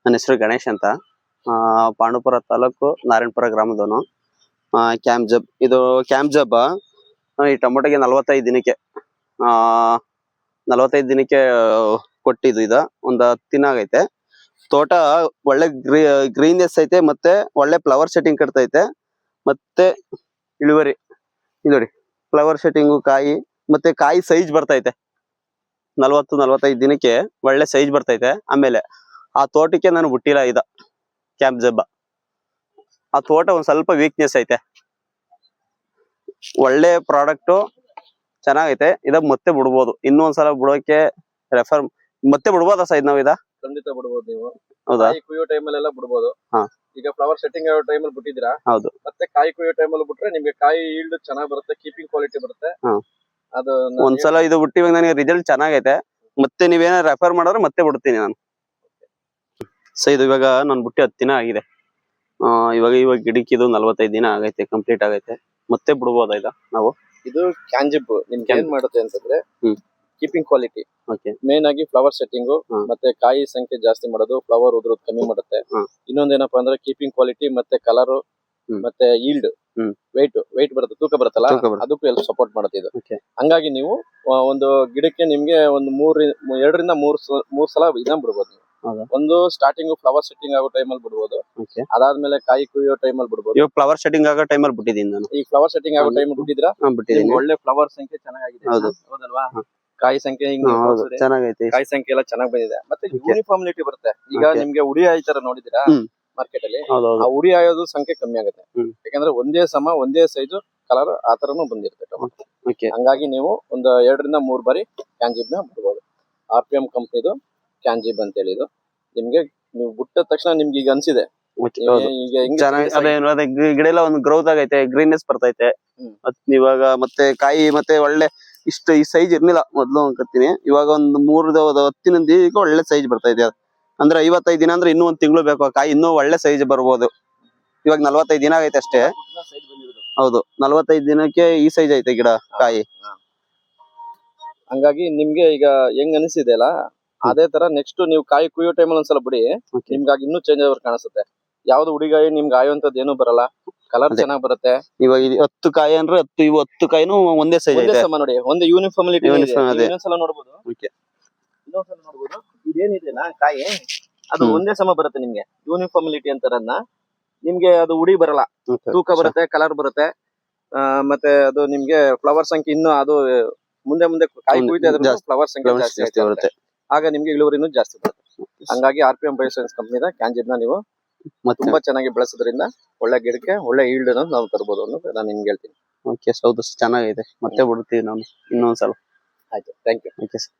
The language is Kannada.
ನನ್ನ ಹೆಸರು ಗಣೇಶ್ ಅಂತ. ಪಾಂಡವಪುರ ತಾಲೂಕು ನಾರಾಯಣಪುರ ಗ್ರಾಮದವನು. ಕ್ಯಾಂಪ್ ಜಬ್ ಇದು ಕ್ಯಾಂಪ್ ಜಬ್ ಈ ಟೊಮೊಟೊಗೆ 45 ದಿನಕ್ಕೆ 45 ದಿನಕ್ಕೆ ಕೊಟ್ಟಿದ್ದು. ಇದು ಒಂದು 10 ದಿನ ಆಗೈತೆ. ತೋಟ ಒಳ್ಳೆ ಗ್ರೀನೆಸ್ ಐತೆ, ಮತ್ತೆ ಒಳ್ಳೆ ಫ್ಲವರ್ ಸೆಟ್ಟಿಂಗ್ ಕಟ್ತೈತೆ, ಮತ್ತೆ ಇಳುವರಿ ಇದು ನೋಡಿ. ಫ್ಲವರ್ ಸೆಟ್ಟಿಂಗು, ಕಾಯಿ ಮತ್ತೆ ಕಾಯಿ ಸೈಜ್ ಬರ್ತೈತೆ. 40-45 ದಿನಕ್ಕೆ ಒಳ್ಳೆ ಸೈಜ್ ಬರ್ತೈತೆ. ಆಮೇಲೆ ಆ ತೋಟಕ್ಕೆ ನಾನು ಬಿಟ್ಟಿಲ್ಲ ಇದ ಕ್ಯಾಂಪ್ ಜಬ್. ಆ ತೋಟ ಒಂದ್ ಸ್ವಲ್ಪ ವೀಕ್ನೆಸ್ ಐತೆ. ಒಳ್ಳೆ ಪ್ರಾಡಕ್ಟ್ ಚೆನ್ನಾಗೈತೆ. ಇದ ಮತ್ತೆ ಬಿಡ್ಬೋದು, ಇನ್ನೊಂದ್ಸಲ ಬಿಡೋಕೆ ರೆಫರ್ ಮತ್ತೆ ಬಿಡ್ಬೋದಾ ಸೈದ್ ನಾವ್ ಇದ? ಖಂಡಿತ ಬಿಡ್ಬೋದು ನೀವು. ಹೌದಾ? ಕಾಯಿ ಕುಯ್ಯೋ ಟೈಮಲ್ಲೆಲ್ಲ ಬಿಡ್ಬೋದು. ಈಗ ಫ್ಲವರ್ ಸೆಟ್ಟಿಂಗ್ ಆಗೋ ಟೈಮಲ್ಲಿ ಬಿಟ್ಟಿದ್ದೀರಾ. ಹೌದು. ಮತ್ತೆ ಕಾಯಿ ಕುಯ್ಯೋ ಟೈಮಲ್ಲಿ ಬಿಟ್ರೆ ನಿಮ್ಗೆ ಕಾಯಿ ಈಲ್ಡ್ ಚೆನ್ನಾಗ್ ಬರುತ್ತೆ, ಕೀಪಿಂಗ್ ಕ್ವಾಲಿಟಿ ಬರುತ್ತೆ. ಅದು ಒಂದ್ಸಲ ಇದು ಬಿಟ್ಟು ಇವಾಗ ನನಗೆ ರಿಸಲ್ಟ್ ಚೆನ್ನಾಗೈತೆ. ಮತ್ತೆ ನೀವೇನ ರೆಫರ್ ಮಾಡಿದ್ರೆ ಮತ್ತೆ ಬಿಡ್ತೀನಿ ನಾನು. ಸೊ ಇದು ಇವಾಗ ನನ್ ಬಿಟ್ಟು 10 ದಿನ ಆಗಿದೆ. ಇವಾಗ ಗಿಡಕ್ಕಿದು 45 ದಿನ ಆಗೈತೆ, ಕಂಪ್ಲೀಟ್ ಆಗೈತೆ. ಮತ್ತೆ ಬಿಡ್ಬೋದಾ ಇದ ನಾವು? ಇದು ಕ್ಯಾಂಜಿಬ್ ನಿಮ್ಗೆ ಏನ್ ಮಾಡುತ್ತೆ ಅಂತಂದ್ರೆ ಕೀಪಿಂಗ್ ಕ್ವಾಲಿಟಿ, ಮೇನ್ ಆಗಿ ಫ್ಲವರ್ ಸೆಟ್ಟಿಂಗ್ ಮತ್ತೆ ಕಾಯಿ ಸಂಖ್ಯೆ ಜಾಸ್ತಿ ಮಾಡೋದು, ಫ್ಲವರ್ ಉದುರೋದು ಕಮ್ಮಿ ಮಾಡುತ್ತೆ. ಇನ್ನೊಂದೇನಪ್ಪಾ ಅಂದ್ರೆ ಕೀಪಿಂಗ್ ಕ್ವಾಲಿಟಿ ಮತ್ತೆ ಕಲರ್ ಮತ್ತೆ ಈಲ್ಡ್, ವೆಯ್ಟ್ ಬರುತ್ತೆ, ತೂಕ ಬರುತ್ತಲ್ಲ, ಅದಕ್ಕೂ ಎಲ್ಲ ಸಪೋರ್ಟ್ ಮಾಡುತ್ತೆ ಇದು. ಹಂಗಾಗಿ ನೀವು ಒಂದು ಗಿಡಕ್ಕೆ ನಿಮ್ಗೆ ಒಂದು 2 ರಿಂದ 3 ಸಲ ಇದನ್ನ ಬಿಡ್ಬೋದು ನೀವು. ಒಂದು ಸ್ಟಾರ್ಟಿಂಗ್ ಫ್ಲವರ್ ಸೆಟ್ಟಿಂಗ್ ಆಗೋ ಟೈಮಲ್ಲಿ ಬಿಡ್ಬೋದು, ಅದಾದ್ಮೇಲೆ ಕಾಯಿ ಕುಯ್ಯೋ ಟೈಮಲ್ಲಿ ಬಿಡ್ಬೋದು. ಇವಾಗ ಫ್ಲವರ್ ಸೆಟ್ಟಿಂಗ್ ಆಗೋ ಟೈಮಲ್ಲಿ ಬಿಟ್ಟಿದ್ದೀನಿ ನಾನು. ಈ ಫ್ಲವರ್ ಸೆಟ್ಟಿಂಗ್ ಆಗೋ ಟೈಮ್ ಬಿಟ್ಟಿದ್ರಾ? ಒಳ್ಳೆ ಫ್ಲವರ್ ಸಂಖ್ಯೆ ಚೆನ್ನಾಗಿದೆ. ಹೌದಲ್ವಾ? ಕಾಯಿ ಸಂಖ್ಯೆ ಚೆನ್ನಾಗೈತೆ, ಕಾಯಿ ಸಂಖ್ಯೆ ಎಲ್ಲ ಚೆನ್ನಾಗ್ ಬಂದಿದೆ. ಮತ್ತೆ ಯೂನಿಫಾರ್ಮಿಲಿಟಿ ಬರುತ್ತೆ. ಈಗ ನಿಮ್ಗೆ ಉಡಿ ಆಯ್ತಾರ ನೋಡಿದಿರಾ ಮಾರ್ಕೆಟ್ ಅಲ್ಲಿ? ಆ ಉಡಿ ಆಯೋದು ಸಂಖ್ಯೆ ಕಮ್ಮಿ ಆಗುತ್ತೆ. ಯಾಕಂದ್ರೆ ಒಂದೇ ಸಮ ಒಂದೇ ಸೈಜು ಕಲರ್ ಆತರನು ಬಂದಿರುತ್ತೆ ಟೊಮೊಟೊ. ಹಂಗಾಗಿ ನೀವು ಒಂದು 2 ರಿಂದ 3 ಬಾರಿ ಕ್ಯಾಂಜಿಬ್ ನ ಬಿಡ್ಬೋದು. RPM ಕಂಪ್ನಿದು ಕ್ಯಾಂಜಿಬ್ ಅಂತ ಹೇಳಿ ಇದು. ನಿಮ್ಗೆ ನೀವು ಬಿಟ್ಟ ತಕ್ಷಣ ನಿಮ್ಗೆ ಈಗ ಅನ್ಸಿದೆ ಗಿಡ ಎಲ್ಲ ಒಂದು ಗ್ರೋತ್ ಆಗೈತೆ, ಗ್ರೀನ್ನೆಸ್ ಬರ್ತೈತೆ. ಇವಾಗ ಮತ್ತೆ ಕಾಯಿ ಮತ್ತೆ ಒಳ್ಳೆ ಇಷ್ಟು ಈ ಸೈಜ್ ಇರ್ಲಿಲ್ಲ ಮೊದ್ಲು ಅನ್ಕತ್ತೀನಿ. ಇವಾಗ ಒಂದು 10 ದಿನದಿಂದ ಈಗ ಒಳ್ಳೆ ಸೈಜ್ ಬರ್ತೈತೆ. ಅಂದ್ರೆ 55 ದಿನ ಅಂದ್ರೆ ಇನ್ನೂ 1 ತಿಂಗಳು ಬೇಕು, ಕಾಯಿ ಇನ್ನೂ ಒಳ್ಳೆ ಸೈಜ್ ಬರ್ಬೋದು. ಇವಾಗ 45 ದಿನ ಆಗೈತೆ ಅಷ್ಟೇ. ಹೌದು, 45 ದಿನಕ್ಕೆ ಈ ಸೈಜ್ ಐತೆ ಗಿಡ ಕಾಯಿ. ಹಂಗಾಗಿ ನಿಮ್ಗೆ ಈಗ ಹೆಂಗ್ ಅನಿಸಿದೆ ಅಲ್ಲ, ಅದೇ ತರ ನೆಕ್ಸ್ಟ್ ನೀವು ಕಾಯಿ ಕುಯ್ಯೋ ಟೈಮಲ್ಲಿ ಒಂದ್ಸಲ ಬಿಡಿ, ನಿಮ್ಗಾಗಿ ಇನ್ನೂ ಚೇಂಜ್ ಓವರ್ ಕಾಣಿಸುತ್ತೆ. ಯಾವ್ದು ಹುಡಿಗಾಯಿ ನಿಮ್ಗೆ ಆಯುವಂತದ್ದು ಏನು ಬರಲ್ಲ, ಕಲರ್ ಚೆನ್ನಾಗ್ ಬರುತ್ತೆ. ಇವಾಗ 10 ಕಾಯಿ ಅಂದ್ರೆ 10 ಕಾಯಿನೂ ಒಂದೇ ಸೈಜ್ ಐತೆ ನೋಡಿ. ಒಂದು ಯೂನಿಫಾರ್ಮಿಲಿಟಿ ಇನ್ನೊಂದ್ಸಲ ನೋಡ್ಬೋದು. ಇನ್ನೊಂದ್ಸಲ ನೋಡ್ಬೋದು, ಇದೇನಿದೆಯಲ್ಲ ಕಾಯಿ ಅದು ಒಂದೇ ಸಮ ಬರುತ್ತೆ ನಿಮ್ಗೆ. ಯೂನಿಫಾರ್ಮಿಲಿಟಿ ಅಂತಾರನ್ನ ನಿಮ್ಗೆ ಅದು ಉಡಿ ಬರಲ್ಲ, ತೂಕ ಬರುತ್ತೆ, ಕಲರ್ ಬರುತ್ತೆ. ಮತ್ತೆ ಅದು ನಿಮ್ಗೆ ಫ್ಲವರ್ ಸಂಖ್ಯೆ ಇನ್ನು ಅದು ಮುಂದೆ ಕಾಯಿ ಕುಯ್ತಾ ಇದ್ರೆ ಫ್ಲವರ್ ಸಂಖ್ಯೆ ಜಾಸ್ತಿ ಬರುತ್ತೆ. ಆಗ ನಿಮ್ಗೆ ಇಳುವರಿನೂ ಜಾಸ್ತಿ ಬರುತ್ತೆ. ಹಂಗಾಗಿ RPM ಬಯೋಸೈನ್ಸ್ ಕಂಪ್ನಿದ ಕ್ಯಾಂಜಿಬ್ ನ ನೀವು ತುಂಬಾ ಚೆನ್ನಾಗಿ ಬೆಳೆಸೋದ್ರಿಂದ ಒಳ್ಳೆ ಗಿಡಕ್ಕೆ ಒಳ್ಳೆ ಈಲ್ಡ್ ನಾವು ತರಬಹುದು ಅನ್ನೋದು ನಾನು ನಿಮ್ಗೆ ಹೇಳ್ತೀನಿ. ಓಕೆ, ಹೌದು, ಚೆನ್ನಾಗಿದೆ. ಮತ್ತೆ ಬಿಡ್ತೀವಿ ನಾವು ಇನ್ನೊಂದ್ಸಲ. ಆಯ್ತು, ಥ್ಯಾಂಕ್ ಯು. Okay sir.